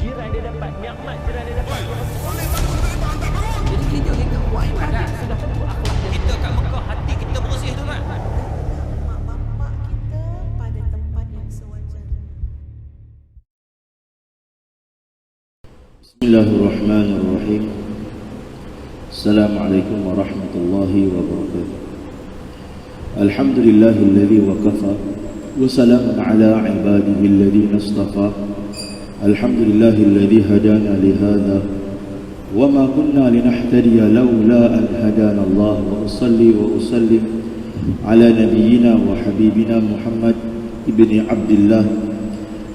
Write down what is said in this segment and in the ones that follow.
jiran dia dapat, nikmat jiran dia dapat. Jadi kita kuat ibadat. Sudah tentu akhlak dia. Kita kat Mekah, hati kita bersih tu kan. Mak bapak kita pada tempat yang sewajarnya. Bismillahirrahmanirrahim. Assalamualaikum warahmatullahi wabarakatuh. Alhamdulillahilladzi waqafa wa salamun ala ibadihi alladhina istafa. Alhamdulillahilladzi hadana li hadha wa ma kunna linahtadiya laula an hadana Allah. Wa usalli wa usallim ala nabiyyina wa habibina Muhammad ibni Abdullah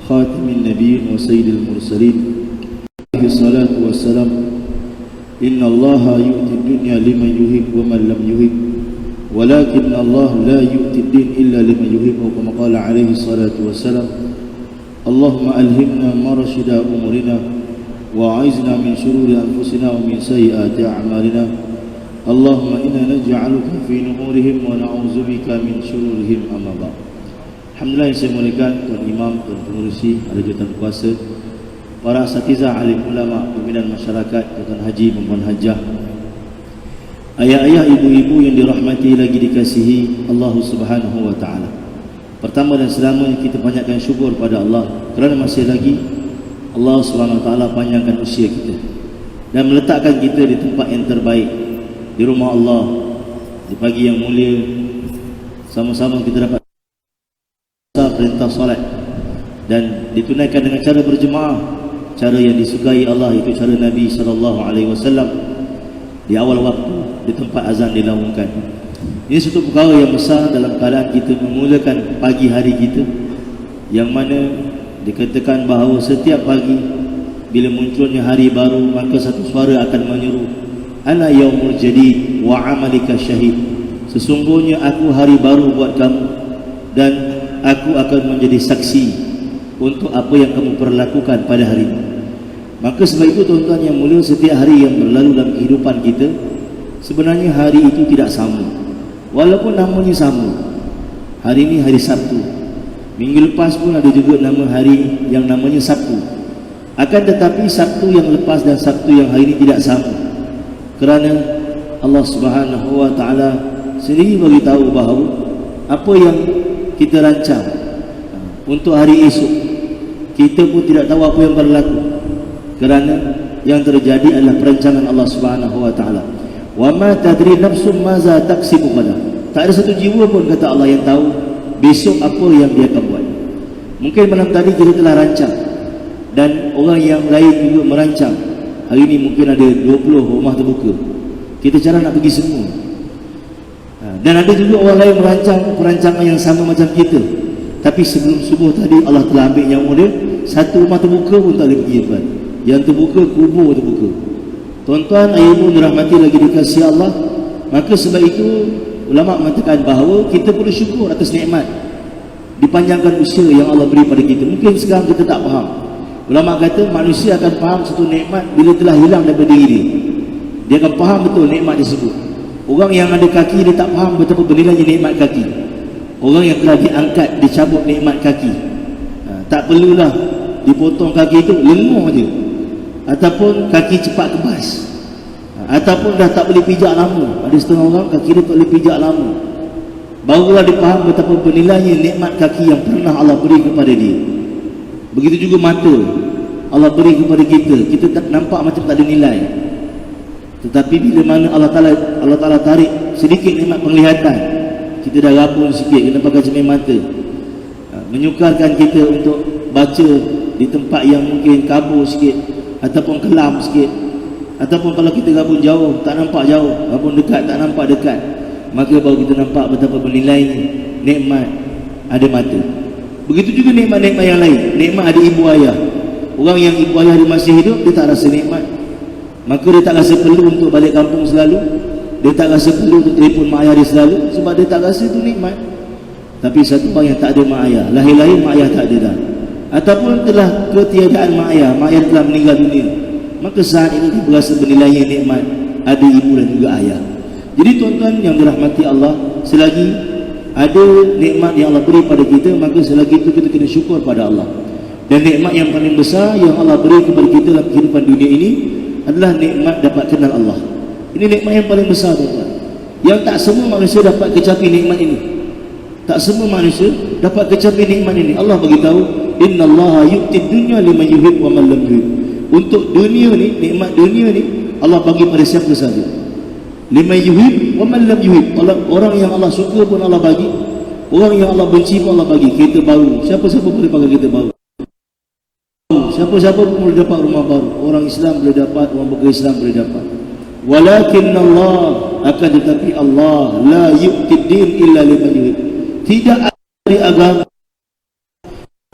khatimin nabiyyin wa sayyidil mursalin. Salatu wassalam. Inna Allah yu'ti dunya liman yuhib wa man lam yuhib, walakin Allah la yu'ti din illa liman yuhib. Kama qala alaihi salatu wassalam. Allahumma alhimna marashida umurina wa a'izna min shururi anfusina wa min sayyiati a'malina. Allahumma inna naj'aluka fi nuhurihim wa na'udzubika min shururihim. Amma ba'd. Alhamdulillah yang saya muliakan Tuan Imam, Tuan Pengerusi, ada jawatan kuasa, para asatizah, alim ulama, pimpinan masyarakat, tuan haji, perempuan hajah, ayah-ayah, ibu-ibu yang dirahmati lagi dikasihi Allah Subhanahu wa taala. Pertama dan selamanya kita banyakkan syukur pada Allah kerana masih lagi Allah Subhanahu wa taala panjangkan usia kita dan meletakkan kita di tempat yang terbaik, di rumah Allah, di pagi yang mulia. Sama-sama kita dapat perintah solat dan ditunaikan dengan cara berjemaah, cara yang disukai Allah, itu cara Nabi SAW di awal waktu di tempat azan dilaungkan. Ini satu perkara yang besar dalam keadaan kita memulakan pagi hari kita, yang mana dikatakan bahawa setiap pagi bila munculnya hari baru, maka satu suara akan menyeru, ana yaumul jadid wa amalika syahid. Sesungguhnya aku hari baru buat kamu dan aku akan menjadi saksi untuk apa yang kamu perlakukan pada hari ini. Maka sebab itu tuan-tuan yang mulia, setiap hari yang berlalu dalam kehidupan kita, sebenarnya hari itu tidak sama, walaupun namanya sama. Hari ini hari Sabtu, minggu lepas pun ada juga nama hari yang namanya Sabtu. Akan tetapi Sabtu yang lepas dan Sabtu yang hari ini tidak sama, kerana Allah Subhanahu wa taala sendiri beritahu bahawa apa yang kita rancang untuk hari esok, kita pun tidak tahu apa yang berlaku, kerana yang terjadi adalah perancangan Allah Subhanahu wa taala. Wa ma tadri nafsum maza taksibu ghadan. Tak ada satu jiwa pun, kata Allah, yang tahu besok apa yang dia akan buat. Mungkin malam tadi kita telah rancang, dan orang yang lain juga merancang. Hari ini mungkin ada 20 rumah terbuka, kita cara nak pergi semua. Dan ada juga orang lain merancang perancangan yang sama macam kita, tapi sebelum subuh tadi Allah telah ambil nyawa dia. Satu rumah terbuka pun tak boleh pergi depan, yang terbuka kubur terbuka. Tuan-tuan, ayah ibu dirahmati lagi dikasihi Allah. Maka sebab itu ulama mengatakan bahawa kita perlu syukur atas nikmat dipanjangkan usia yang Allah beri pada kita. Mungkin sekarang kita tak faham. Ulama kata manusia akan faham satu nikmat bila telah hilang daripada diri dia. Dia akan faham betul nikmat tersebut. Orang yang ada kaki, dia tak faham betapa bernilainya nikmat kaki. Orang yang telah diangkat, dicabut nikmat kaki, tak perlulah dipotong kaki itu, lengur je, ataupun kaki cepat kebas, ataupun dah tak boleh pijak lama. Ada setengah orang kaki dia tak boleh pijak lama, barulah dia faham betapa bernilainya nikmat kaki yang pernah Allah beri kepada dia. Begitu juga mata Allah beri kepada kita, kita tak nampak macam tak ada nilai. Tetapi bila mana Allah Ta'ala tarik sedikit nikmat penglihatan, kita dah rabun sikit, kena pakai cermin mata, menyukarkan kita untuk baca di tempat yang mungkin kabur sikit, ataupun kelam sikit, ataupun kalau kita rabun jauh tak nampak jauh, rabun dekat tak nampak dekat, maka baru kita nampak betapa bernilainya nikmat ada mata. Begitu juga nikmat-nikmat yang lain, nikmat ada ibu ayah. Orang yang ibu ayah dia masih hidup, dia tak rasa nikmat, maka dia tak rasa perlu untuk balik kampung selalu, dia tak rasa perlu untuk telefon mak ayah dia selalu, sebab dia tak rasa itu nikmat. Tapi satu orang yang tak ada mak ayah, lahir-lahir mak ayah tak ada dah, ataupun telah ketiadaan mak ayah telah meninggal dunia, maka saat ini dia berasa bernilainya nikmat ada ibu dan juga ayah. Jadi tuan-tuan yang dirahmati Allah, selagi ada nikmat yang Allah beri pada kita, maka selagi itu kita kena syukur pada Allah. Dan nikmat yang paling besar yang Allah beri kepada kita dalam kehidupan dunia ini adalah nikmat dapat kenal Allah. Ini nikmat yang paling besar, tuan-tuan. Yang tak semua manusia dapat kecapi nikmat ini. Tak semua manusia dapat kecapi nikmat ini. Allah beritahu, innallaha yu'tid dunya liman yuhib wa man lam yuhib. Untuk dunia ni, nikmat dunia ni Allah bagi pada siapa saja. Liman yuhib wa man lam yuhib. Orang yang Allah suka pun Allah bagi, orang yang Allah benci pun Allah bagi. Kereta baru, siapa-siapa boleh pakai kereta baru. Siapa-siapa pun boleh dapat rumah baru. Orang Islam boleh dapat, orang bukan Islam boleh dapat. Walakin Allah, akan tetapi Allah la yu'tid din illa liman yuhib. Tidak akan beri agama,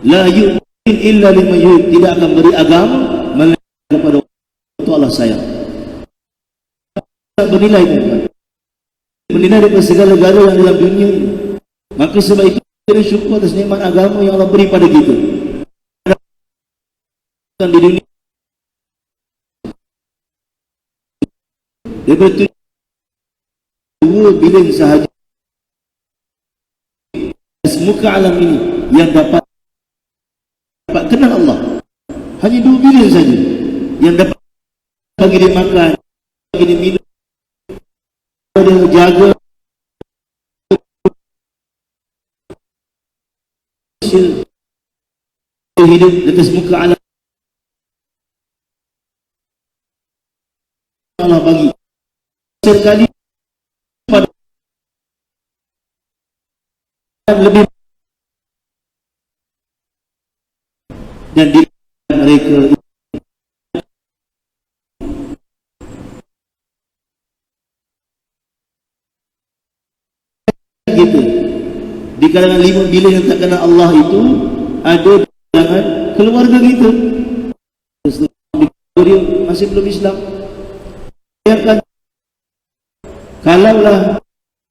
la yu'tid illa liman yuhib, tidak akan beri agama melainkan kepada orang itu Allah sayang. Bernilai, tuan-tuan, bernilai daripada segala-gala yang dalam dunia ini. Maka sebab itu kita syukur atas nikmat agama yang Allah beri pada kita di dunia. Daripada 2 bilion sahaja muka alam ini yang dapat kenal Allah, hanya 2 bilion saja yang dapat bagi dia makan, bagi dia minum, dia jaga hidup di atas muka alam. Allah bagi sekali pada lebih, dan di mereka gitu. Di kalangan 5 bilion yang tak kenal Allah itu ada di kalangan keluarga kita. Dia masih belum Islam. Biarkan, kalaulah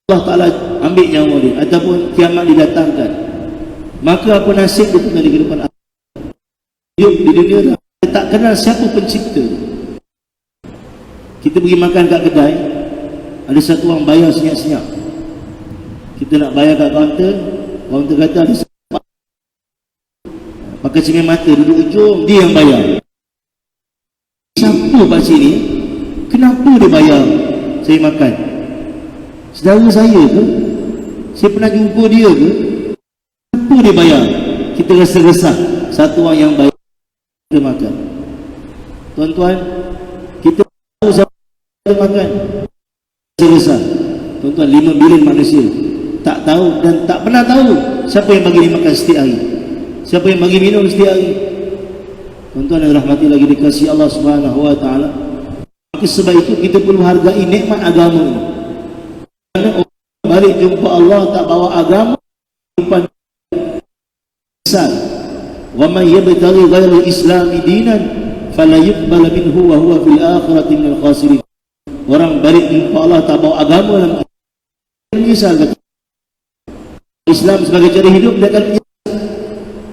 Allah Ta'ala ambil nyawa dia ataupun kiamat didatangkan, maka apa nasib dia tinggal di kehidupan hidup di dunia dia tak kenal siapa pencipta. Kita pergi makan kat kedai, ada satu orang bayar senyap-senyap. Kita nak bayar kat kaunter, kaunter kata ada pakai cermin mata, duduk ujung, dia yang bayar. Siapa pakcik ni? Kenapa dia bayar saya makan? Saudara saya ke? Saya pernah jumpa dia ke? Kenapa dia bayar? Kita rasa resah. Satu orang yang bayar kita makan. Tuan-tuan, kita tahu siapa kita makan, rasa resah. Tuan-tuan, 5 bilion manusia tak tahu dan tak pernah tahu siapa yang bagi dia makan setiap hari, siapa yang bagi minum setiap hari. Tuan-tuan yang rahmati lagi dikasihi Allah Subhanahu wa Ta'ala, sebab itu kita perlu hargai nikmat agama ini. Kerana orang balik jumpa Allah tak bawa agama, jumpa besar. Wa man yabtaghi ghayra al-islam dinan fala yuqbal minhu wa huwa fil akhirati minal khasirin. Orang balik jumpa Allah tak bawa agama dalam menyesal. Islam sebagai cara hidup dia akan menyesal.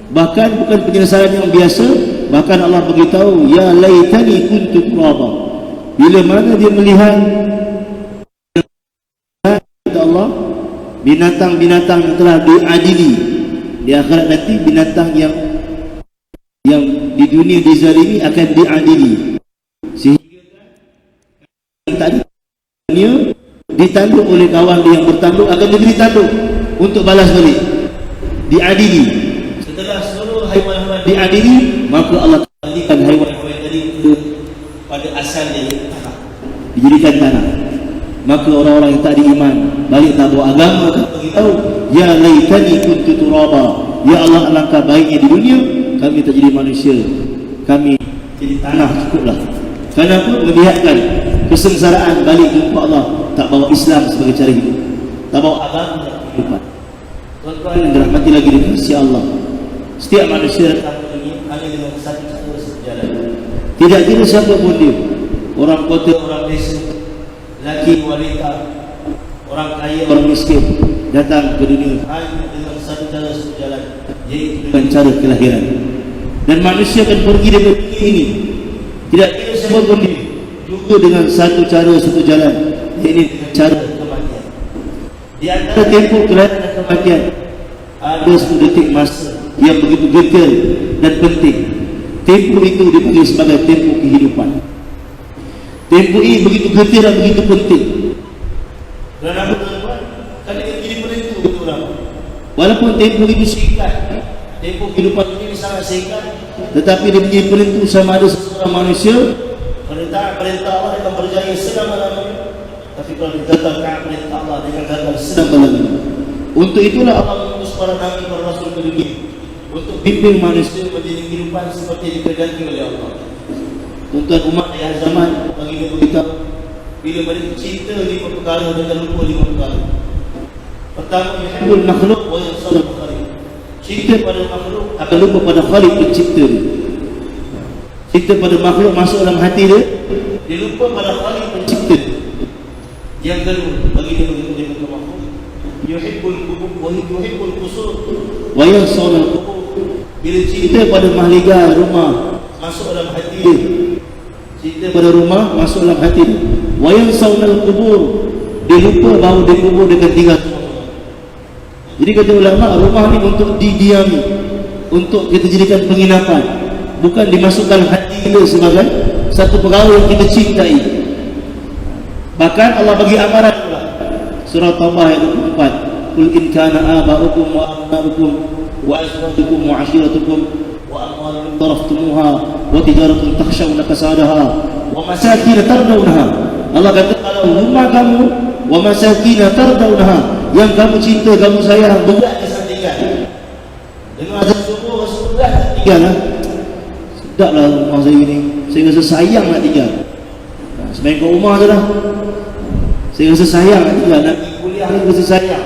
Bahkan bukan penyesalan yang biasa, bahkan Allah beritahu, ya laitani kuntu turaba. Bila mana dia melihat Allah, binatang-binatang yang telah diadili di akhirat nanti, binatang yang di dunia dizalimi akan diadili, sehingga tadi dunia ditanduk oleh kawan dia yang bertanduk akan diberi tanduk untuk balas balik, diadili. Setelah seluruh haiwan-haiwan diadili, maka Allah kembalikan haiwan-haiwan tadi pada asalnya, dijadikan tanah. Maka orang-orang yang tak beriman balik tak bawa agama akan beritahu, ya laitani kuntu turaba, ya Allah, alangkah baiknya di dunia kami tak jadi manusia, kami jadi tanah, cukuplah. Kenapa? Melihatkan kesengsaraan balik jumpa Allah, tak bawa Islam sebagai cara hidup, tak bawa agama dalam kehidupan. Tuan-tuan yang dirahmati lagi dikasihi Allah, setiap manusia datang ke dunia hanya dengan satu jalan. Tidak kira siapa pun dia, orang kota, orang desa, laki, wanita, orang kaya, orang miskin, datang ke dunia hanya dengan satu jalan, yaitu dengan cara kelahiran. Dan manusia akan pergi dari dunia ini, tidak kira siapa pun dia, juga dengan satu cara, satu jalan, yaitu dengan cara kematian. Di antara tempoh kelahiran dan kematian ada 10 detik masa yang begitu getir dan penting. Tempoh itu dipanggil sebagai tempoh kehidupan. Tempoh ini begitu getir dan begitu penting. Dan apa tuan-tuan? Kan ini jadi penentu betul lah. Walaupun tempoh itu singkat, tempoh kehidupan ini sangat singkat, tetapi dia menjadi penentu sama ada seseorang manusia. Perintah Allah akan berjaya selama-lamanya. Tapi kalau digagalkan perintah Allah, dia akan gagal selama-lamanya. Untuk itulah Allah mengutus para nabi, para rasul ke dunia untuk bimbing manusia menjadi kehidupan seperti yang dikehendaki oleh Allah. Tuan-tuan umat di akhir zaman bagi kita, bila mereka cinta 5 perkara dan lupa 5 perkara. Pertama, yuhibbul makhluk wa yansawul khaliq. Cinta pada makhluk akan lupa pada Khaliq pencipta dia. Cinta pada makhluk masuk dalam hati dia, dia lupa pada Khaliq pencipta dia. Yang kedua, bagi dia begitu makhluk, yuhibbul qubur wa yuhibbul qusur wa yansawul qubur. Bila cinta pada mahligai rumah masuk dalam hati dia, cinta pada rumah masuk dalam hati dia, wa yansawul qubur, dia lupa bahawa dia kubur dekat tinggal. Jadi kata ulama, rumah ni untuk didiami, untuk kita jadikan penginapan, bukan dimasukkan hati kita sebagai satu perkara yang kita cintai. Bahkan Allah bagi amaran pula, surah Taubah ayat 24, qul in kana aba'ukum wa abna'ukum wa azwajukum wa 'ashiratukum wa amwalun taraftumuha wa tijaratun takhshawna kasadaha wa masakin tardawnaha. Allah kata kalau rumah kamu wa masakin tardawnaha, yang kamu cinta, kamu sayang, berat kesan tinggal. Dengan azab subuh, Rasulullah tinggal lah. Sedaplah rumah saya ni, saya rasa sayang nak tinggal. Sebaik kat rumah je lah, saya rasa sayang nak tinggal. Nak pergi kuliah ni rasa sayang,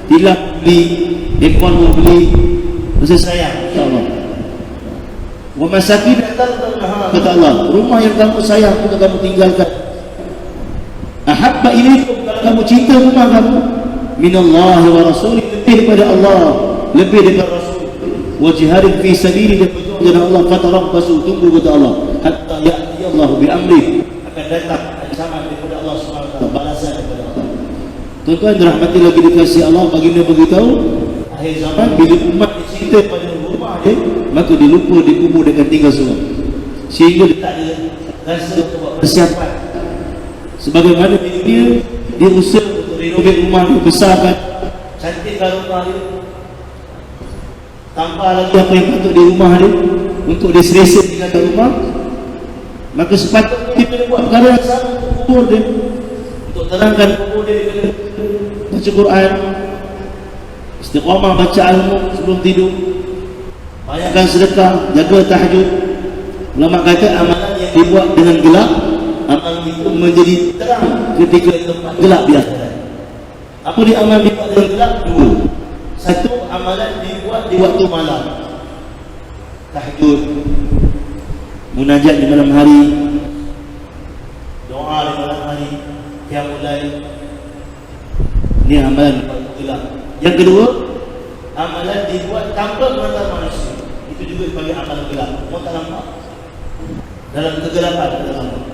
tilap beli, aircon mau beli, rasa sayang. InsyaAllah. Wa masakin tardawnaha, kata Allah, rumah yang kamu sayang untuk kamu tinggalkan. Ahabba ilaikum, kalau kamu cinta rumah kamu, minallahi wa rasulih, lebih daripada Allah, lebih daripada Rasul, wa jihadin fi sabili, dan berjuang dengan Allah, fatarabbasu, tunggu kata Allah, hatta ya'ti Allah bi amrih, akan datang ancaman daripada Allah SWT, balasan daripada Allah. Tuan-tuan dirahmati lagi dikasihi Allah, baginda beritahu akhir zaman bila umat cinta pada rumah dia, maka dia lupa dikubur dengan tinggal semua, sehingga dia tak ada rasa untuk persiapan. Sebagaimana dia usaha untuk renovate rumah dia, besarkan, cantikkan rumah dia, tambah lagi apa yang patut di rumah dia, untuk dia selesa tinggal rumah, maka sepatutnya dia buat perkara yang sama untuk kubur dia, untuk terangkan kubur dia, baca Quran, istiqamah baca ilmu sebelum tidur, banyakkan sedekah, jaga tahajud. Ulama kata amalan yang dibuat dengan gelap, amal itu menjadi terang ketika tempat gelap di akhirat. Apa dia amal dibuat dengan gelap? Dua. Satu, amalan dibuat di waktu malam, tahajud, munajat di malam hari, doa di malam hari, qiyamul lail. Ini amalan di waktu gelap. Yang kedua, amalan dibuat tanpa mata manusia, itu juga dipanggil amalan gelap. Orang tak nampak, dalam kegelapan,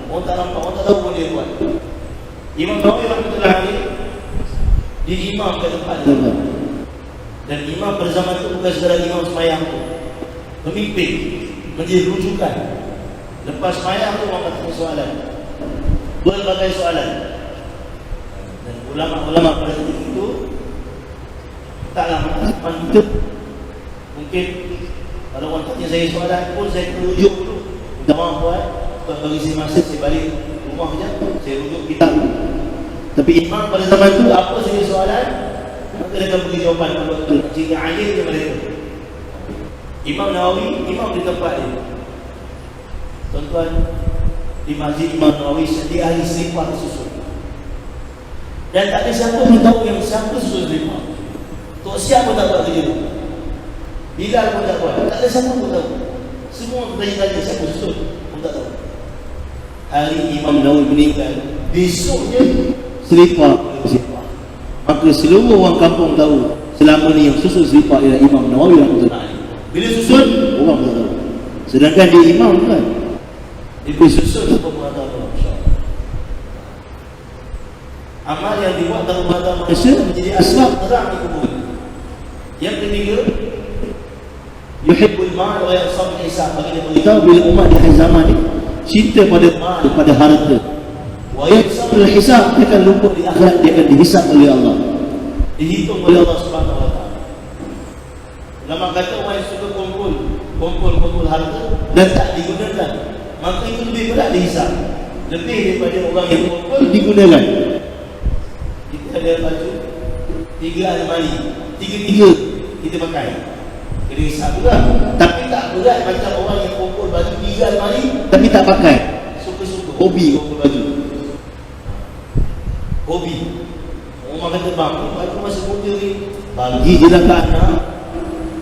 orang tak nampak, orang tak tahu pun dia buat. Imam Nawawi rahmatullah alaih diimam ke tempat dia, dan imam pada zaman itu bukan sekadar imam semayang tu, pemimpin, menjadi rujukan. Lepas semayang tu orang bertanya soalan, berbagai soalan, dan ulama-ulama pada ketika itu taklah kita, mungkin kalau orang tanya saya soalan pun saya rujuk dulu, minta maaf buat bagi saya masa, saya balik rumah sekejap, saya rujuk kitab. Tapi imam pada zaman itu apa saja soalan, maka dia akan beri jawapan pada waktu. Jika alim dia mereka, Imam Nawawi, imam di tempat dia. Tuan-tuan, di masjid Imam Nawawi setiap hari selipar susun, dan tak ada siapa pun tahu yang siapa susun selipar. Tok siap pun tak buat kerja tu, Bilal pun tak buat, tak ada siapa pun tahu. Semua bertanya-tanya siapa susun pun tak tahu. Hari Imam Nawawi meninggal, besoknya selipar, maka seluruh orang kampung tahu selama ni yang susun selipar ialah Imam Nawawi rahmatullah alaih. Bila susun, orang tak tahu, sedangkan dia imam kan, dia susun apa pun tak tahu. Amal yang dibuat dalam mata manusia menjadi asbab terang di kubur. Yang ketiga, yuhibbul mal wa yansab hisab. Bagi dia beritahu bila umat di akhir zaman ni cinta pada mal, pada harta. Wa yansab hisab, dia akan lupa di akhirat, dia akan dihisab oleh Allah, dihitung oleh Allah Subhanahu wa taala. Lama kata orang yang suka kumpul harta dan tak digunakan, maka itu lebih berat dihisab, lebih daripada orang yang kumpul digunakan. Kita ada baju 3 almari, 3 kita pakai, kena hisab juga. Tapi tak berat macam orang yang kumpul baju 3 almari tapi tak pakai, suka-suka, hobi kumpul baju, hobi. Orang kata bang, baju masa muda ni bagi je lah kat anak,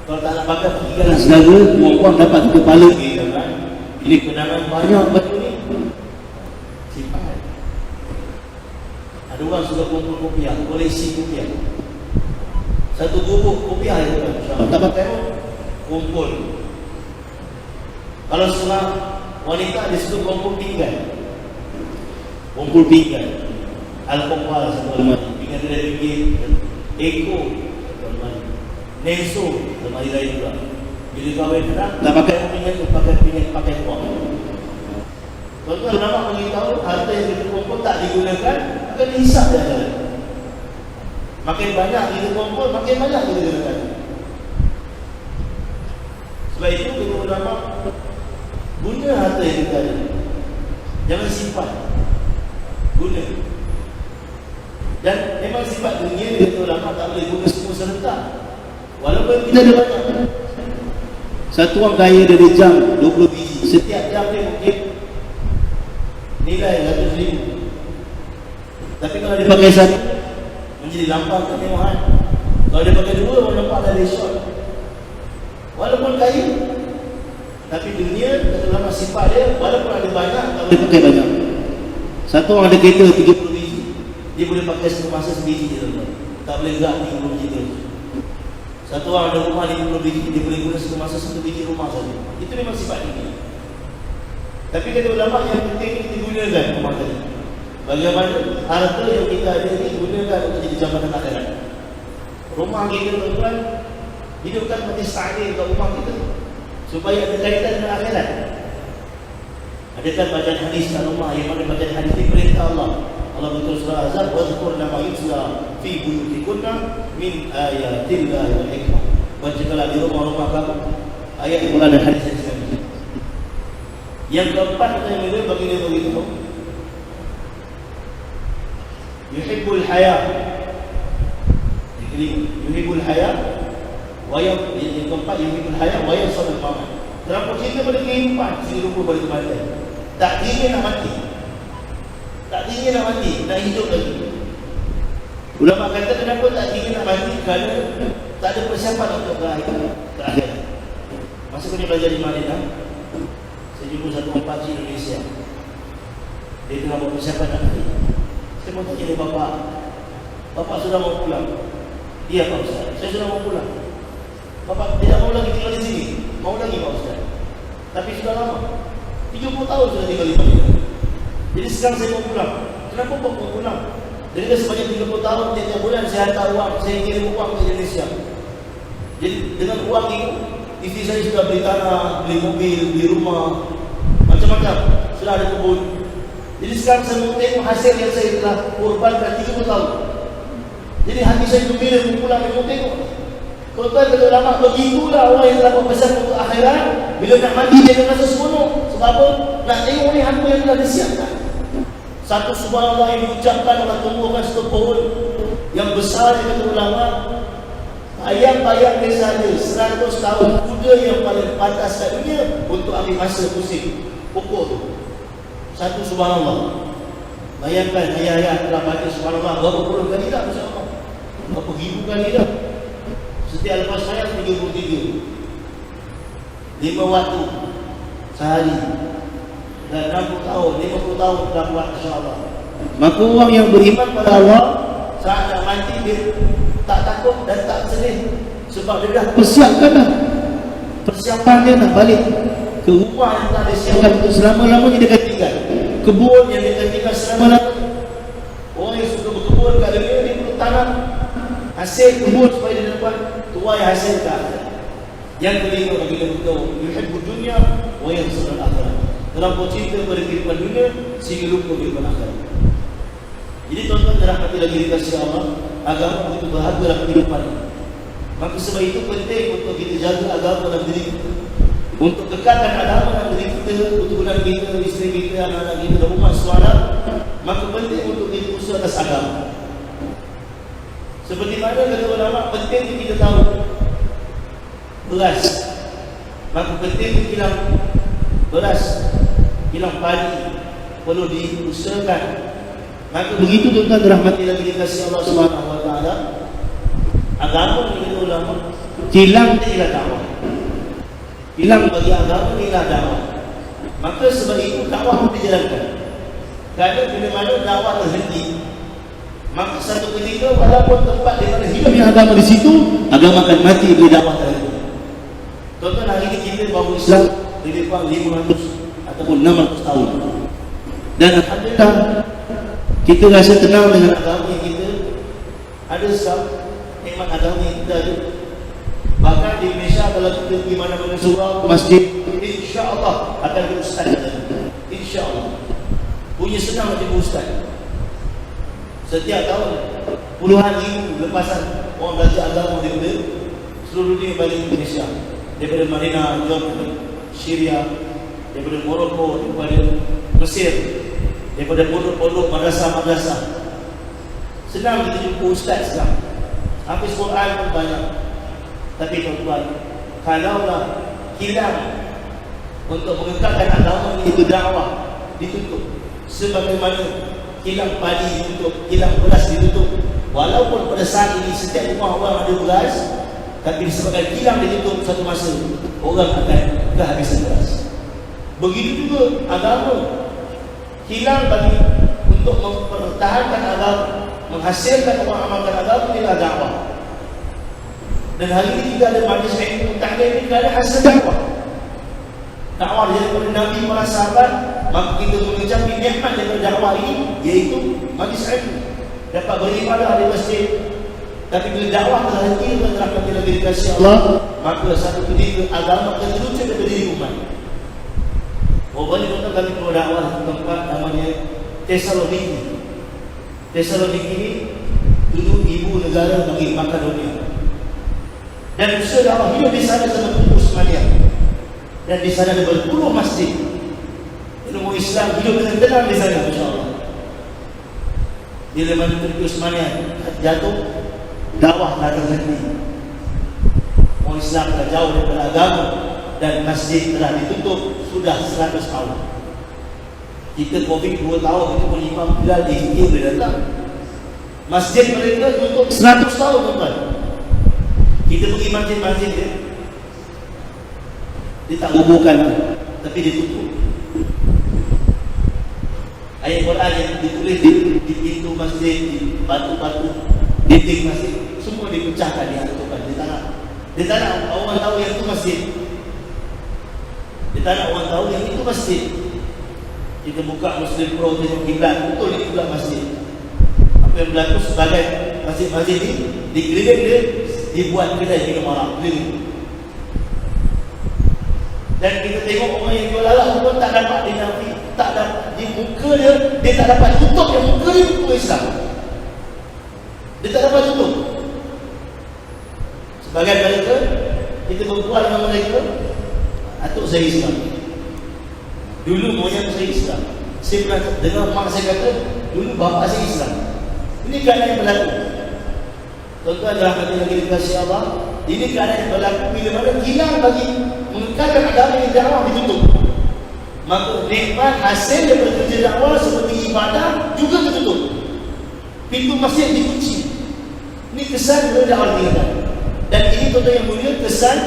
kalau tak nak pakai pergikan saudara, buang-buang dapat ke kepala kan? Ini kenangan banyak baju ni, simpan. Ada orang suka kumpul kopiah, koleksi kopiah, satu bubuk kopiah itu kan, tak pakai pun kumpul. Kalau setengah wanita dia suka kumpul pinggan, alkohol satu almari, pinggan dia ringgit, eko Nenso, lemari lain juga. Bila kahwin tak pakai pinggan tu, pakai uang. Tuan-tuan nampak beritahu harta yang kita kumpul tak digunakan, akan dihisap dia ada. Makin banyak kita kumpul, makin banyak kita gunakan. Sebab itu kita ulama guna harta yang kita ada, jangan simpan, guna. Dan memang sifat dunia kita ulama tak boleh guna semua serentak. Walaupun kita ada banyak. Satu orang kaya dari jam 20 biji, setiap jam dia mungkin nilai 100,000. Tapi kalau dia pakai satu, menjadi lampau kemewahan. Kalau dia pakai 2, orang nampak dah short. Walaupun kaya, tapi dunia kata lama sifat dia, walaupun ada banyak, tak boleh pakai banyak. Satu orang ada kereta 30 biji, dia boleh pakai satu masa sebiji je, tuan-tuan. Tak boleh gerak 30 biji terus. Satu orang ada rumah 50 biji, dia boleh guna satu masa 1 biji rumah saja. Itu memang sifat dunia. Tapi kata ulama yang penting kita gunakan rumah tadi. Bagaimana harta yang kita ada ini gunakan untuk jadi jambatan akhirat. Rumah kita, tuan-tuan, hidupkan majlis ta'lim kat rumah kita supaya ada kaitan dengan akhirat. Adakah bacaan hadis kat rumah yang mana bacaan hadis ini perintah Allah. Allah betul surah Azab, wadhkurna ma yutla fi buyutikunna min ayatillahi wal hikmah. Bacakanlah di rumah-rumah kamu ayat Al-Quran dan hadis yang sahih. Yang keempat yang beliau bagi dia begitu, yuhibbul haya. Yuhibbul haya wa yang keempat yuhibbul haya wa yasadul mamat. Terlampau cinta pada kehidupan, sehingga lupa pada kematian. Tak ingin nak mati, tak ingin nak mati, nak hidup lagi. Ulama kata kenapa tak ingin nak mati? Kerana tak ada persiapan untuk terakhir. Masa kena belajar di Madinah, saya jumpa satu orang pakcik Indonesia. Dia tengah buat persiapan nak mati. Saya mau tanya dia, Bapak sudah mau pulang? Iya Pak Ustaz, saya sudah mau pulang. Bapak tidak mau lagi tinggal di sini? Mau lagi Pak Ustaz, tapi sudah lama, 30 tahun sudah tinggal di Madinah. Jadi sekarang saya mau pulang. Kenapa Pak mau pulang? Jadi sebanyak 30 tahun tiap bulan saya hantar uang, saya kirim uang ke Indonesia. Jadi dengan uang itu, isteri saya sudah beli tanah, beli mobil, beli rumah, macam-macam, sudah ada kebun. Jadi sekarang saya mau tengok hasil yang saya telah korbankan 30 tahun. Jadi hati saya gembira mau pulang, saya mau tengok. Tuan-tuan kata ulama, begitulah orang yang telah berpesan untuk akhirat. Bila nak mati dia akan rasa seronok. Sebab apa? Nak tengok ni apa yang telah disiapkan. Satu subhanallah yang diucapkan Allah tumbuhkan satu pohon yang besar, yang kata ulama, bayang-bayang dia saja 100 tahun kuda yang paling pantas kat dunia untuk ambil masa pusing pokok tu. Satu subhanallah. Bayangkan ayah-ayah telah baca subhanallah berapa puluh kali dah, insya-Allah. Berapa ribu kali dah. Setiap lepas saya 33 5 waktu sehari. Dan 60 tahun, 50 tahun telah buat, insya-Allah. Maka orang yang beriman pada Allah saat nak mati dia tak takut dan tak sedih. Sebab dia dah persiapkan dah. Persiapan dia nak balik ke rumah yang telah disiapkan untuk selama-lamanya dia akan tinggal. Kebun yang dia akan tinggal selama-lamanya. Orang yang suka berkebun kat dunia, dia perlu tanam hasil kebun supaya dia dapat tuai hasil ke akhirat. Yang kelima bagi kita yuhibbud dunya wa yansur al-akhirah. Terlampau cinta pada kehidupan dunia sehingga lupa kehidupan akhirat. Jadi tuan-tuan dirahmati lagi dikasihi Allah, agama begitu berharga dalam kehidupan. Maka sebab itu penting untuk kita jaga agama dalam diri kita, untuk kekalkan agama dalam diri kita, keturunan kita, isteri kita, anak-anak kita dan umat suara. Maka penting untuk kita usaha atas agama. Seperti mana kata ulama, penting kita tahu beras. Maka penting kilang beras, kilang padi perlu diusahakan. Maka begitu tuan-tuan dirahmati lagi dikasihi Allah Subhanahu wa taala, agama kata ulama, kilang ialah dakwah. Kilang bagi agama ialah dakwah. Maka sebab itu dakwah perlu dijalankan. Kerana bila mana dakwah terhenti, maka satu ketika walaupun tempat di mana hidupnya agama di situ, agama akan mati bila dakwah terhenti. Tuan-tuan, hari ini kita baru Islam lebih kurang 500 ataupun 600 tahun. Dan alhamdulillah kita rasa tenang dengan agama yang kita ada. Sebab nikmat agama yang kita ada. Bahkan di Malaysia kalau kita pergi mana-mana surau, masjid, insya-Allah akan ada ustaz. Insya-Allah. Punya senang jadi ustaz. Setiap tahun puluhan ribu lepasan orang belajar agama daripada seluruh dunia balik Indonesia. Daripada Madinah, Jordan, Syria, daripada Morocco, daripada Mesir, daripada pondok-pondok, madrasah-madrasah. Senang kita jumpa ustaz sekarang. Hafiz Quran pun banyak. Tapi tuan-tuan, kalaulah kilang untuk mengekalkan agama ini, itu dakwah ditutup, sebagaimana kilang padi ditutup, kilang beras ditutup. Walaupun pada saat ini setiap rumah orang ada beras, tapi disebabkan kilang ditutup, satu masa orang akan kehabisan beras. Begitu juga agama, kilang bagi untuk mempertahankan agama, menghasilkan orang amalkan agama ialah dakwah. Dan hari ini kita ada majlis ilmu taklim ini kerana hasil dakwah. Dakwah daripada Nabi para sahabat, maka kita mengucapkan nikmat daripada dakwah ini, iaitu majlis ilmu, dapat beribadah di masjid. Tapi bila dakwah terhenti dan terhenti lagi dikasihi Allah, maka satu ketika agama akan terlucut daripada diri umat. Orang ini kami perlu dakwah tempat namanya Thessaloniki. Thessaloniki ini dulu ibu negara bagi Makedonia. Dan usaha dakwah hidup di sana sama Tubuh Usmania. Dan di sana ada berpuluh masjid. Ilmu Islam hidup dengan tenang di sana, insya-Allah. Bila mana Tubuh Usmania jatuh, dakwah tak terhenti. Orang Islam telah jauh daripada agama dan masjid telah ditutup sudah 100 tahun. Kita COVID 2 tahun itu pun Imam Bilal di India boleh datang. Masjid mereka tutup 100 tahun, tuan-tuan. Kita pergi masjid-masjid dia tak hubungkan, tapi ditutup. Ayat Quran yang ditulis di pintu masjid, di batu-batu dinding masjid, semua dipecahkan, dihancurkan. Dia tak nak orang tahu yang itu masjid. Dia tak nak orang tahu yang itu masjid. Kita buka Muslim Pro, tengok kiblat, betul di kiblat masjid. Apa yang berlaku sebagai masjid-masjid ini dikeliling dia, dibuat kedai minum arak keliling. Dan kita tengok orang yang jual arak pun tak dapat dinafi, tak dapat di muka dia tak dapat tutup yang muka dia muka Islam. Dia tak dapat tutup. Sebagai mereka, kita berbual dengan mereka, atuk saya Islam. Dulu moyang saya Islam. Saya pernah dengar mak saya kata, dulu bapa saya Islam. Ini keadaan yang berlaku. Tuan-tuan rahmati lagi dikasihi Allah. Ini keadaan yang berlaku bila mana kilang bagi mengekalkan agama yang dakwah ditutup. Maka nikmat hasil daripada kerja dakwah seperti ibadah juga tertutup. Pintu masjid dikunci. Ini kesan bila dakwah ditinggalkan. Dan ini tuan-tuan yang mulia, kesan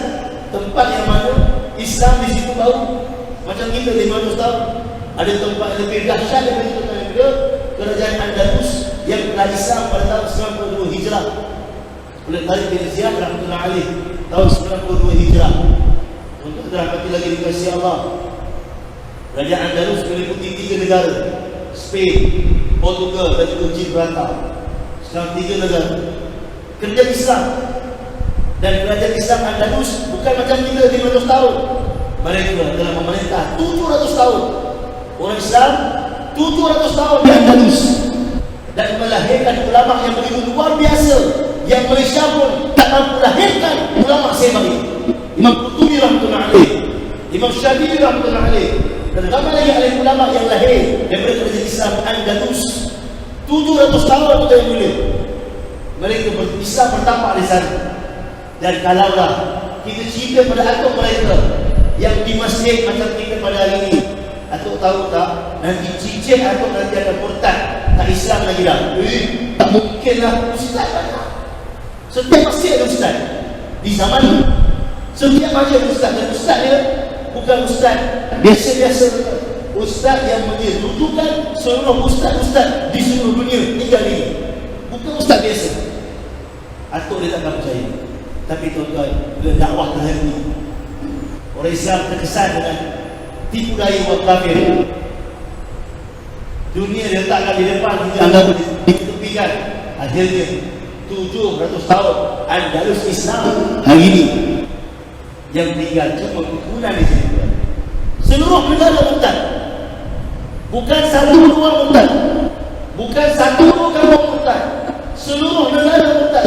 tempat yang mana Islam di situ baru. Macam kita 500 tahun, ada tempat yang lebih dahsyat daripada itu, tuan-tuan yang mulia, kerajaan Andalus yang telah Islam pada tahun 92 Hijrah oleh Tariq bin Ziyad rahmatullah alaih, tahun 92 Hijrah. Untuk dirahmati lagi dikasihi Allah, kerajaan Andalus meliputi 3 negara, Spain, Portugal dan juga Gibraltar. Sekarang 3 negara. Kerja Islam Dan kerajaan Islam Andalus bukan macam kita 500 tahun. Mereka telah memerintah 700 tahun. Orang Islam 700 tahun di Andalus dan melahirkan ulama yang begitu luar biasa yang Malaysia pun tak mampu lahirkan ulama sembang ini. Imam Qurtubi rahmatullah alaih, Imam Syafi'i rahmatullah alaih, dan ramai lagi ahli ulama yang lahir daripada kerajaan Islam Andalus 700 tahun yang mulia. Mereka Islam bertampak di sana. Dan kalaulah kita cerita pada atuk mereka yang di masjid macam kita pada hari ini, atuk tahu tak, nanti cicit atuk nanti akan murtad, tak Islam lagi dah. Tak mungkin lah. Ustaz banyak. Setiap masjid ada ustaz di zaman ini. Setiap masjid ada ustaz, dan ustaz dia bukan ustaz biasa-biasa. Ustaz yang menyerutukan seluruh ustaz-ustaz di seluruh dunia tinggal ini. Bukan ustaz biasa. Atuk dia takkan percaya. Tapi tuan-tuan, bila dakwah terhenti, orang Islam terkesan dengan tipu daya orang kafir. Dunia diletakkan di depan, kita anggap ditepikan. Akhirnya 700 tahun Andalus Islam hari ini yang tinggal cuma keturunan di sini. Seluruh negara murtad. Bukan satu dua murtad, bukan satu dua kampung murtad. Seluruh negara murtad.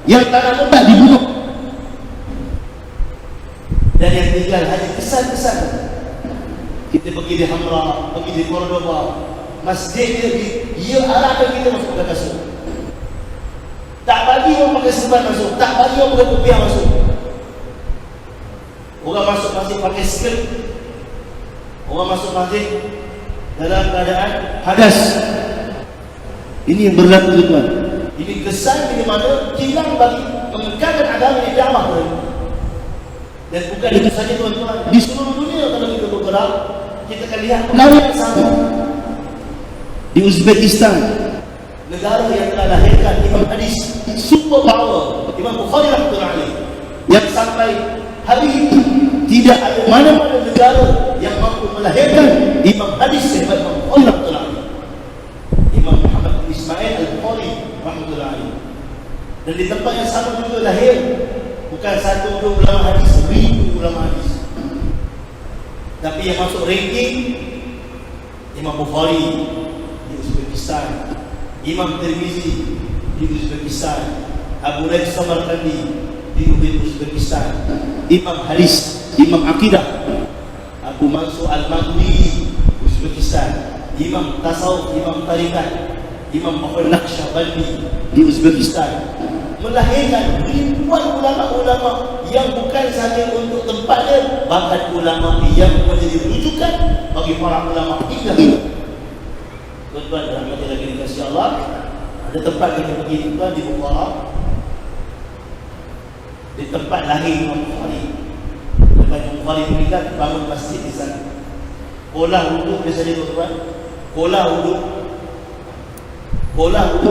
Yang tanah murtad dibunuh. Dan yang tinggal hanya kesan-kesan. Kita pergi di Hamra, pergi di Cordoba, masjid dia arahkan kita masuk ke kasut. Tak bagi orang pakai serban masuk, tak bagi orang pakai kopiah masuk. Orang masuk masjid pakai skirt. Orang masuk masjid dalam keadaan hadas. Ini yang berlaku tuan. Ini kesan di mana hilang bagi mengekalkan agama yang dakwah mereka. Dan bukan itu saja tuan-tuan, di seluruh dunia kalau kita bergerak, kita akan lihat perkara yang sama. Di Uzbekistan, negara yang telah lahirkan imam hadis super power, Imam Bukhari rahmatullah alaih, yang sampai hari ini tidak ada mana-mana negara yang mampu melahirkan imam hadis sehebat Imam Bukhari rahmatullah alaih. Imam Muhammad bin Ismail al-Bukhari rahmatullah alaih. Dan di tempat yang sama juga lahir bukan satu dua ulama hadis, 1000 ulama hadis. Tapi yang masuk ranking Imam Bukhari di Uzbekistan, Imam Tirmizi di Uzbekistan, Abu Raid Samarkandi di Uzbekistan, Imam hadis, Imam akidah Abu Mansur Al-Maghribi Uzbekistan, Imam tasawuf, Imam tarikat, Imam Muhammad Naqsyabandi di Uzbekistan, melahirkan ribuan ulama-ulama yang bukan sahaja untuk tempatnya, bahkan ulama yang menjadi rujukan bagi para ulama hingga ini. Tuan-tuan dan rahmati lagi dikasihi Allah, ada tempat kita pergi tuan di Bukhara, di tempat lahir Imam Bukhari. Lepas Imam Bukhari meninggal, bangun masjid di sana. Kolah wuduk dia saja tuan-tuan, kolah wuduk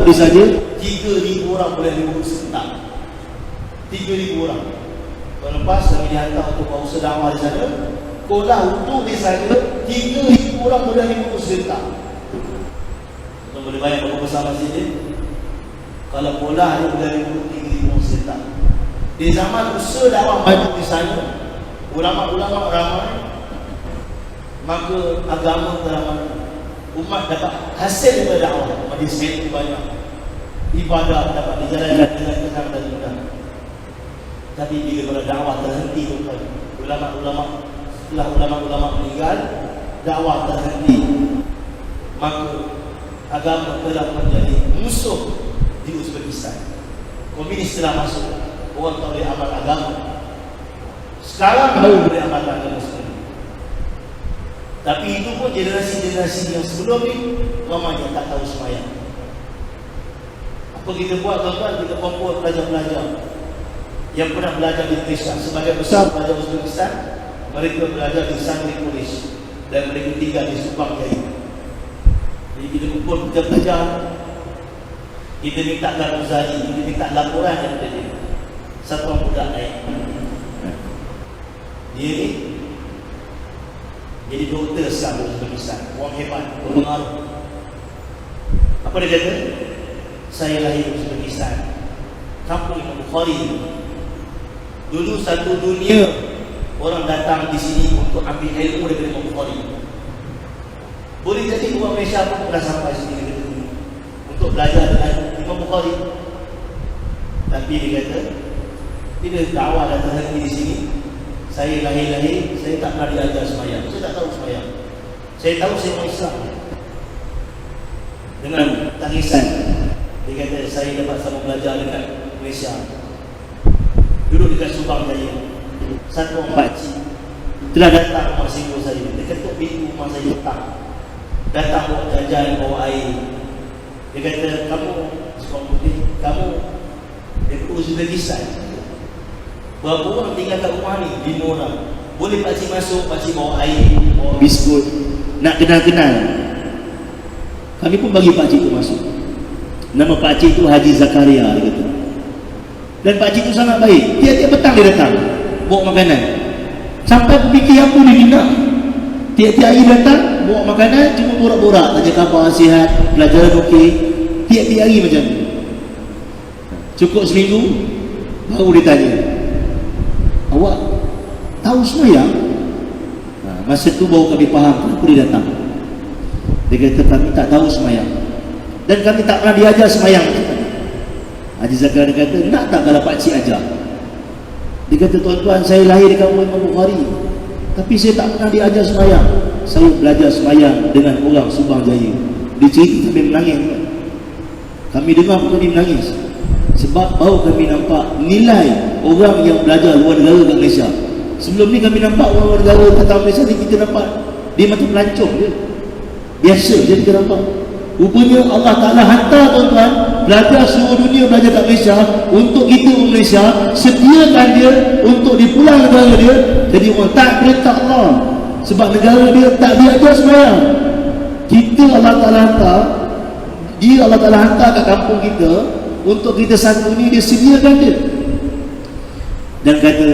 dia saja 3,000 orang boleh diwuduk sebentar. 3,000 orang. Tahun lepas kami dihantar untuk berusaha dakwah di sana. Kolah wuduk dia saja 3,000 orang boleh diwuduk sebentar. Tuan boleh bayang berapa besar masjid dia? Kalau kolah dia boleh diwuduk 3,000 orang sebentar. Di zaman usaha dakwah maju di sana, ulama-ulama ramai, maka agama teramai. Umat dapat hasil daripada dakwah, majlis ilmu banyak, ibadah dapat dijalankan dengan tenang dan mudah. Tapi bila dakwah terhenti, ulama-ulama setelah ulama-ulama meninggal, dakwah terhenti, maka agama telah menjadi musuh di Uzbekistan. Komunis telah masuk, orang tak boleh amal agama. Sekarang baru boleh amal agama sendiri. Tapi itu pun generasi-generasi yang sebelum ni ramai yang tak tahu sembahyang. Apa kita buat tuan-tuan? Kita kumpul pelajar-pelajar yang pernah belajar di Indonesia. Sebagai besar pelajar Uzbekistan, mereka belajar di Santri Polis dan mereka tinggal di Subang Jaya. Jadi kita kumpul pelajar-pelajar, kita minta Garuzani, kita minta laporan daripada dia. Satu orang budak naik, dia ni jadi doktor sekarang di Uzbekistan, orang hebat, berpengaruh. Apa dia kata? Saya lahir di Uzbekistan, kampung Imam Bukhari, Dulu satu dunia orang datang di sini untuk ambil ilmu daripada Imam Bukhari. Boleh jadi orang Malaysia pun pernah sampai sini untuk belajar dengan Imam Bukhari. Tapi dia kata, bila dakwah dah terhenti di sini, saya lahir-lahir, saya tak pernah diajar sembahyang. Saya tak tahu sembahyang. Saya tahu saya orang Islam. Dengan tangisan, dia kata, saya dapat sama belajar dekat Malaysia. Duduk dekat Subang Jaya. Satu orang pakcik telah datang rumah singgung saya. Dia ketuk pintu rumah saya petang. Datang bawa jajan, bawa air. Dia kata, kamu seorang putih, kamu daripada Uzbekistan. Berapa orang tinggal kat rumah ni? 5 orang. Boleh pakcik masuk, pakcik bawa air, bawa biskut. Nak kenal-kenal. Kami pun bagi pakcik tu masuk. Nama pakcik tu Haji Zakaria, dia kata. Dan pakcik tu sangat baik. Tiap-tiap petang dia datang bawa makanan. Sampai aku fikir apa dia nak. Tiap-tiap hari datang bawa makanan, cuma borak-borak, tanya khabar, sihat, pelajaran okey. Tiap-tiap hari macam tu. Cukup seminggu baru dia tanya, awak tahu sembahyang? Masa tu baru kami faham kenapa dia datang. Dia kata, kami tak tahu sembahyang dan kami tak pernah diajar sembahyang. Haji Zakaria kata, nak tak kalau pakcik ajar? Dia kata, tuan-tuan, saya lahir di kampung Imam Bukhari, tapi saya tak pernah diajar sembahyang. Saya belajar sembahyang dengan orang Subang Jaya. Dia cerita kami menangis. Kami dengar pun kami menangis. Sebab baru kami nampak nilai orang yang belajar luar negara kat Malaysia. Sebelum ni kami nampak orang luar negara datang Malaysia ni, kita nampak dia macam pelancong je, biasa je kita nampak. Rupanya Allah Ta'ala hantar, tuan-tuan, belajar seluruh dunia belajar kat Malaysia untuk kita orang Malaysia, sediakan dia untuk di pulang negara dia jadi orang tak perintah Allah. Sebab negara dia tak diajar sembahyang. Kita Allah Ta'ala hantar, dia Allah Ta'ala hantar kat kampung kita untuk kita santuni, dia sediakan dia. Dan kata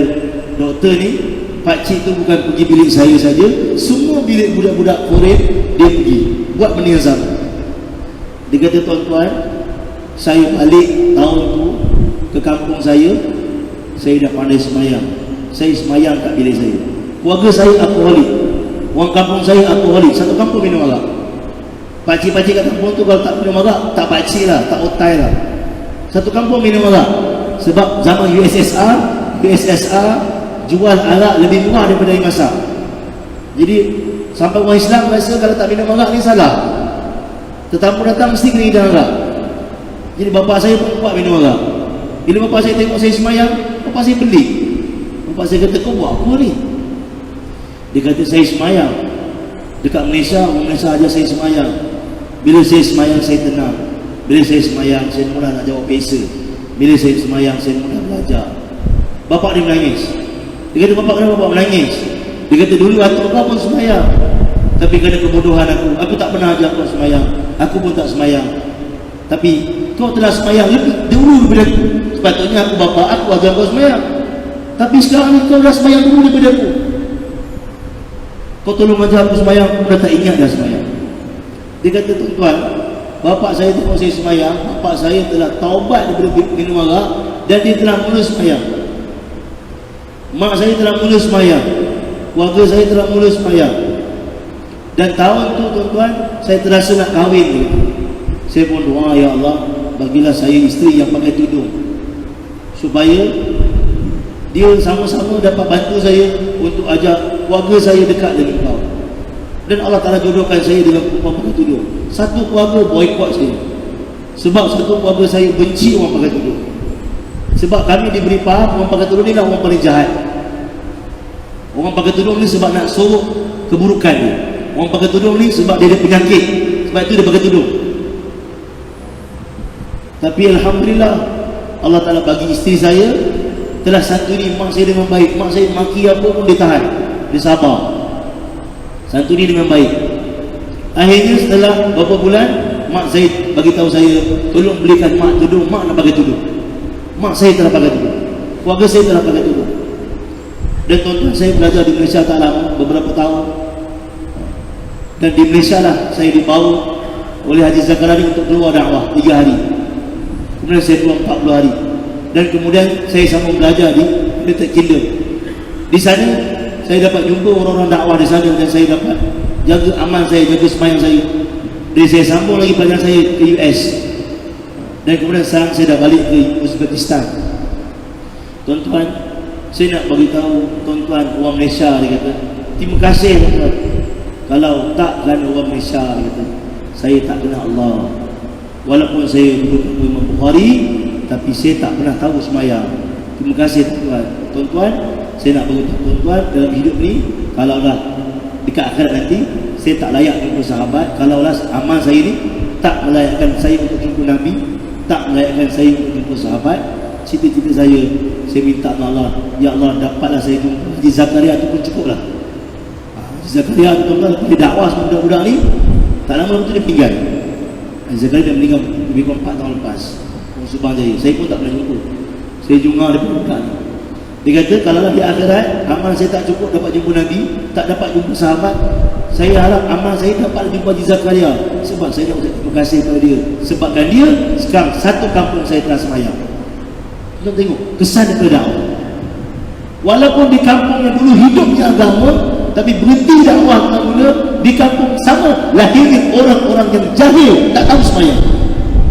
doktor ni, pakcik tu bukan pergi bilik saya saja, semua bilik budak-budak foreign dia pergi buat benda yang sama. Dia kata, tuan-tuan, saya balik tahun tu ke kampung saya dah pandai sembahyang. Saya sembahyang kat bilik saya. Keluarga saya alkoholik, orang kampung saya alkoholik, satu kampung minum arak. Pakcik-pakcik kat kampung tu kalau tak minum arak, tak pakcik lah, tak otai lah. Satu kampung minum arak. Sebab zaman USSR jual arak lebih murah daripada yang masak. Jadi sampai orang Islam rasa kalau tak minum arak ni salah. Tetamu datang mesti kena hidang arak. Jadi bapa saya pun kuat minum arak. Bila bapa saya tengok saya sembahyang, bapa saya pelik. Bapa saya kata, kau buat apa ni? Dia kata, saya sembahyang dekat Malaysia, orang Malaysia ajar saya sembahyang. Bila saya sembahyang, saya tenang. Bila saya sembahyang, saya mudah nak jawab pesa. Bila saya sembahyang, saya mudah belajar. Bapa dia menangis. Dia kata, bapa kenapa bapa menangis? Dia kata, dulu atuk kau pun sembahyang, tapi kerana kebodohan aku tak pernah ajar kau sembahyang. Aku pun tak sembahyang. Tapi kau telah sembahyang lebih dulu daripada aku. Sepatutnya aku bapa aku ajar kau sembahyang. Tapi sekarang ni kau dah sembahyang dulu daripada aku. Kau tolong ajar aku sembahyang, aku dah tak ingat dah sembahyang. Dia kata, tuan-tuan, bapa saya tengok saya sembahyang, bapa saya telah taubat daripada minum arak dan dia telah mula sembahyang. Mak saya telah mula sembahyang, keluarga saya telah mula sembahyang. Dan tahun tu, tuan-tuan, saya terasa nak kahwin. Saya pun doa, ya Allah, bagilah saya isteri yang pakai tudung, supaya dia sama-sama dapat bantu saya untuk ajak keluarga saya dekat dengan kau. Dan Allah Ta'ala jodohkan saya dengan perempuan pakai tudung. Satu keluarga boykot saya, sebab satu keluarga saya benci orang pakai tudung. Sebab kami diberi faham orang pakai tudung ni lah orang paling jahat. Orang pakai tudung ni sebab nak sorok keburukan dia. Orang pakai tudung ni sebab dia ada penyakit, sebab itu dia pakai tudung. Tapi Alhamdulillah, Allah Ta'ala bagi isteri saya telah santuni mak saya dengan baik. Mak saya maki apa pun dia tahan, dia sabar, santuni dengan baik. Akhirnya setelah beberapa bulan, mak saya bagi tahu saya, tolong belikan mak tudung, mak nak pakai tudung. Mak saya telah pakai tudung, keluarga saya telah pakai tudung. Dan tuan-tuan, saya belajar di Malaysia tak lama, beberapa tahun. Dan di Malaysia lah saya dibawa oleh Haji Zakaria untuk keluar dakwah 3 hari. Kemudian saya keluar 40 hari. Dan kemudian saya sambung belajar di United Kingdom. Di sana saya dapat jumpa orang-orang dakwah di sana dan saya dapat jaga amal saya, jaga sembahyang saya. Dan saya sambung lagi pelajaran saya ke US. Dan kemudian sekarang saya dah balik ke Uzbekistan. Tuan-tuan, saya nak bagi tahu tuan-tuan orang Malaysia, dia kata, terima kasih tuan-tuan. Kalau tak kerana orang Malaysia, dia kata, saya tak kenal Allah. Walaupun saya duduk di Imam Bukhari, tapi saya tak pernah tahu sembahyang. Terima kasih tuan-tuan. Tuan-tuan, saya nak beritahu tuan-tuan dalam hidup ni, kalaulah dekat akhirat nanti saya tak layak jumpa sahabat, kalaulah amal saya ni tak melayakkan saya untuk jumpa Nabi, tak melayakkan saya untuk jumpa sahabat, cita-cita saya minta Allah, ya Allah, dapatlah saya jumpa Haji Zakaria, itu pun cukup lah. Haji Zakaria tu tuan-tuan, dia dakwah sama budak-budak ni, tak lama tu dia meninggal. Haji Zakaria dia meninggal lebih kurang 4 tahun lepas. Orang Subang Jaya, saya pun tak pernah jumpa. Saya jumpa dia budak ni. Dia kata, kalau di akhirat amal saya tak cukup dapat jumpa Nabi, tak dapat jumpa sahabat, saya harap amal saya dapat jumpa Haji Zakaria. Sebab saya nak ucap terima kasih kepada dia. Sebabkan dia sekarang satu kampung saya telah sembahyang. Kita tengok kesan daripada dakwah. Walaupun di kampung yang dulu hidupnya agama, tapi berhenti dakwah mula di kampung sama lahirnya orang-orang yang jahil, tak tahu sembahyang.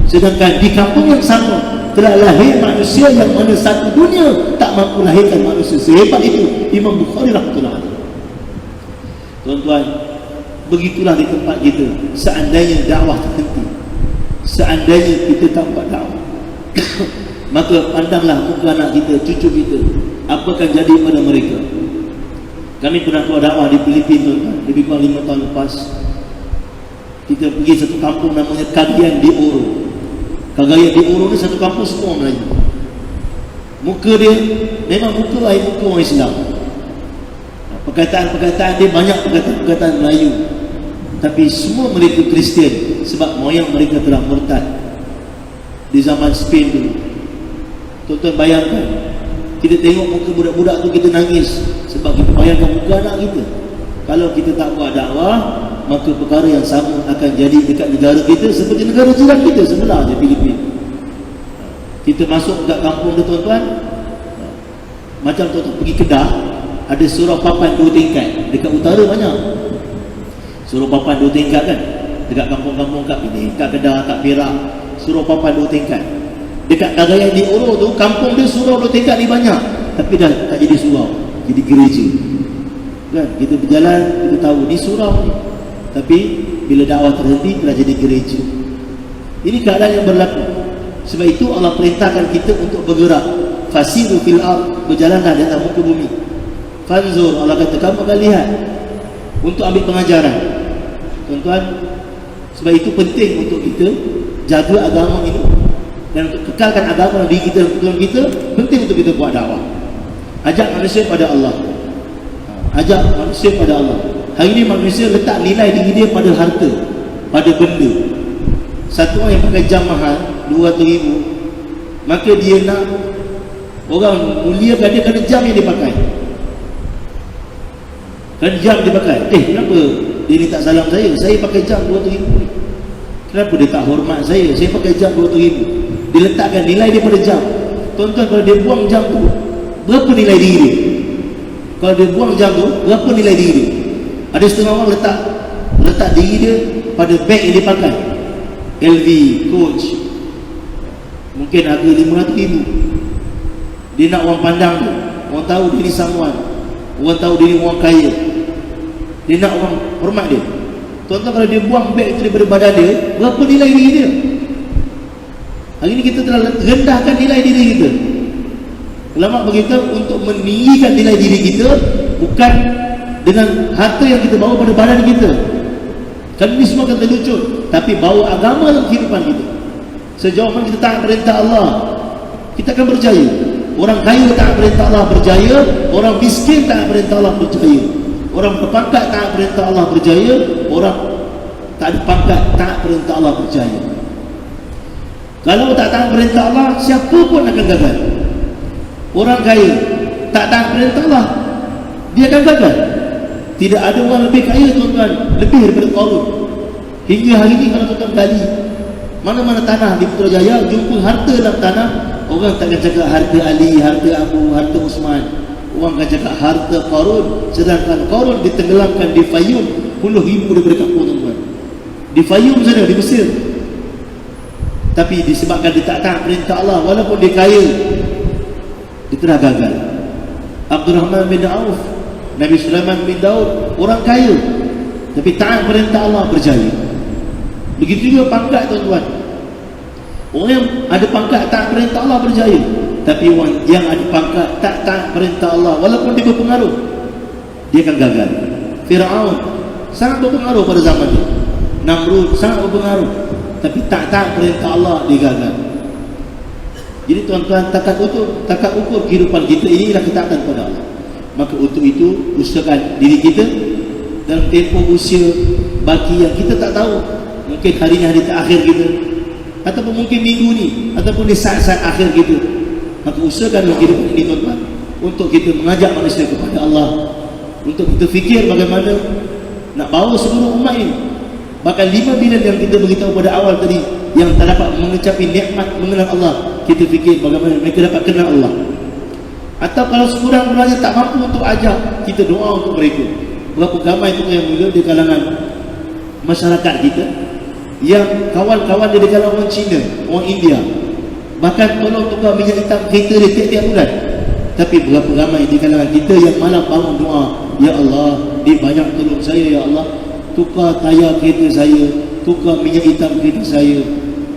Sedangkan di kampung yang sama telah lahir manusia yang mana satu dunia tak mampu lahirkan manusia sehebat itu, Imam Bukhari rahmatullah. Tuan-tuan, begitulah di tempat kita. Seandainya dakwah terhenti, seandainya kita tak buat dakwah, maka pandanglah muka anak kita, cucu kita, apa akan jadi pada mereka. Kami pernah buat dakwah di Filipina, tuan-tuan, lebih kurang 5 tahun lepas. Kita pergi satu kampung namanya Cagayan de Oro. Cagayan de Oro ni satu kampung semua Melayu. Muka dia memang muka orang Islam. Perkataan-perkataan dia banyak perkataan-perkataan Melayu, tapi semua mereka Kristian sebab moyang mereka telah murtad di zaman Spain dulu. Tuan-tuan bayangkan, kita tengok muka budak-budak tu kita nangis sebab kita bayangkan muka anak kita. Kalau kita tak buat dakwah, maka perkara yang sama akan jadi dekat negara kita seperti negara jiran kita sebelah je, Filipina. Kita masuk dekat kampung dia tuan-tuan, macam tuan-tuan pergi Kedah, ada surau papan 2 tingkat. Dekat utara banyak surau papan 2 tingkat kan, dekat kampung-kampung kat ini, kat Kedah, kat Perak, surau papan 2 tingkat. Dekat Cagayan de Oro tu, kampung dia surau 2 tingkat ni banyak, tapi dah tak jadi surau, jadi gereja kan. Kita berjalan, kita tahu ni surau ni, tapi bila dakwah terhenti telah jadi gereja. Ini keadaan yang berlaku. Sebab itu Allah perintahkan kita untuk bergerak. Fasiru fil ard, berjalanlah di atas muka bumi. Fanzur, Allah kata kamu akan lihat, untuk ambil pengajaran. Tuan-tuan, sebab itu penting untuk kita jaga agama ini dan untuk kekalkan agama diri kita, tuan kita, penting untuk kita buat dakwah. Ajak manusia pada Allah. Ajak manusia pada Allah. Hari ini manusia letak nilai diri dia pada harta, pada benda. Satu orang yang pakai jam mahal 200,000, maka dia nak orang muliakan dia kerana jam yang dia pakai. Kerana jam dia pakai. Kenapa dia ni tak salam saya? Saya pakai jam 200,000 ni. Kenapa dia tak hormat saya? Saya pakai jam 200,000. Dia letakkan nilai dia pada jam. Tuan-tuan, kalau dia buang jam tu, berapa nilai diri dia? Kalau dia buang jam tu, berapa nilai diri dia? Ada setengah orang letak diri dia pada beg yang dia pakai, LV, Coach, mungkin harga 500,000. Dia nak orang pandang tu, orang tahu dia ni someone, orang tahu dia ni orang kaya, dia nak orang hormat dia. Tuan-tuan, kalau dia buang beg tu daripada badan dia, berapa nilai diri dia? Hari ini kita telah rendahkan nilai diri kita. Ulama beritahu untuk meninggikan nilai diri kita bukan dengan harta yang kita bawa pada badan kita. Kan ini semua akan terlucut, tapi bawa agama dalam kehidupan kita. Sejauh mana kita taat perintah Allah, kita akan berjaya. Orang kaya taat perintah Allah berjaya, orang miskin taat perintah Allah berjaya. Orang berpangkat taat perintah Allah berjaya, orang tak ada pangkat taat perintah Allah berjaya. Kalau tak taat perintah Allah, siapa pun akan gagal. Orang kaya tak taat perintah Allah, dia akan gagal. Tidak ada orang lebih kaya tuan-tuan, lebih daripada Qarun. Hingga hari ini kalau tuan-tuan gali mana-mana tanah di Putrajaya, jumpa harta dalam tanah Orang takkan cakap harta Ali, harta Abu, harta Usman. Orang akan cakap harta Qarun. Sedangkan Qarun ditenggelamkan di Fayum, puluh ribu daripada kampung, tuan-tuan. Di Fayum sana, di Mesir. Tapi disebabkan dia tak taat perintah Allah, walaupun dia kaya, dia telah gagal. Abdurrahman bin Auf, Nabi Sulaiman bin Daud, orang kaya, tapi taat perintah Allah, berjaya. Begitu juga pangkat, tuan-tuan. Orang yang ada pangkat taat perintah Allah, berjaya. Tapi orang yang ada pangkat tak taat perintah Allah, walaupun dia berpengaruh, dia akan gagal. Fir'aun sangat berpengaruh pada zaman dia. Namrud sangat berpengaruh, tapi tak taat perintah Allah, dia gagal. Jadi tuan-tuan, takat ukur kehidupan kita inilah ketaatan pada Allah. Maka untuk itu usahakan diri kita dalam tempoh usia baki yang kita tak tahu, mungkin hari ini hari terakhir kita, ataupun mungkin minggu ni, ataupun di saat-saat akhir kita. Maka usahakan kehidupan ini, tuan-tuan, untuk kita mengajak manusia kepada Allah, untuk kita fikir bagaimana nak bawa seluruh umat ini. Bahkan 5 bilion yang kita beritahu pada awal tadi, yang tak dapat mengecapi nikmat mengenal Allah, kita fikir bagaimana mereka dapat kenal Allah. Atau kalau sekurang-kurangnya tak mampu untuk ajak, kita doa untuk mereka. Berapa ramai itu yang mulia di kalangan masyarakat kita, yang kawan-kawan dia di kalangan orang Cina, orang India, bahkan tolong tukar minyak hitam kereta dia tiap-tiap bulan. Tapi berapa ramai di kalangan kita yang malam bangun doa, ya Allah, dia banyak tolong saya, ya Allah, tukar tayar kereta saya, tukar minyak hitam kereta saya,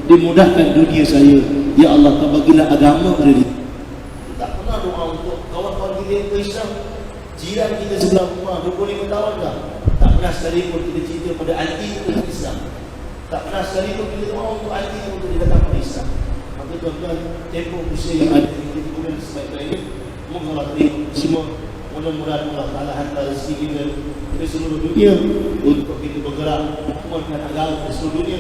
dimudahkan dunia saya, ya Allah, kau bagilah agama pada dia. Tak pernah doa untuk kawan-kawan kita yang berislam, jiran kita sebelah rumah 25 tahun dah, tak pernah sekali pun kita cerita pada anti untuk Islam. Tak pernah sekali pun kita doa untuk anti untuk dia datang pada Islam. Maka tuan-tuan, tempoh usia yang ada yang kita guna sebaik-baiknya, moga Allah terima semua. Mudah-mudahan Allah Ta'ala hantar rezeki kita ke seluruh dunia untuk kita bergerak menguatkan agama di seluruh dunia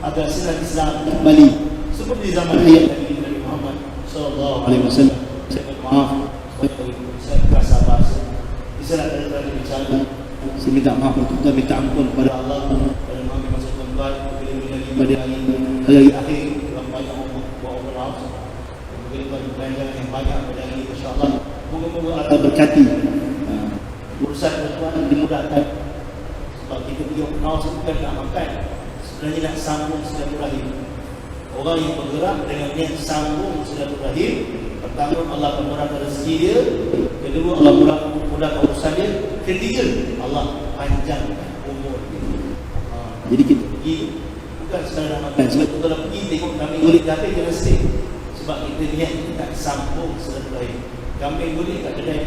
agar sinar Islam kembali seperti zaman ayat Nabi Muhammad sallallahu alaihi wasallam. Saya maaf, saya terasa bahasa Islam dari bicara. Saya minta maaf untuk minta ampun kepada Allah, pada maaf masuk tuan-tuan pada hari akhir dalam banyak buat maaf. Mungkin belanjaan yang banyak pada hari ini, insya-Allah. Moga-moga Allah berkati urusan tuan-tuan dimudahkan. Sebab kita pergi kenal bukan nak makan, sebenarnya nak sambung silaturahim. Orang yang bergerak dengan niat sambung silaturahim, pertama Allah akan murahkan rezeki dia, kedua Allah mudahkan urusan dia, ketiga Allah panjangkan umur dia. Jadi kita pergi bukan sekadar nak makan. Sebab kita kalau pergi tengok kambing golek kambing kena stay, sebab kita niat kita sambung silaturahim. Kambing boleh kat kedai,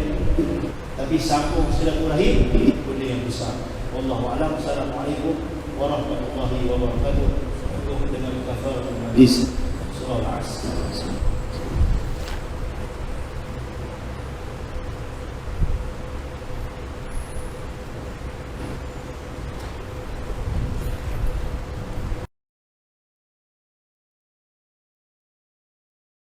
tapi sambung silaturahim benda yang besar. Wallahu a'lam. Assalamualaikum warahmatullahi wabarakatuh. Dengan kafaratul majlis surah Al-Asr.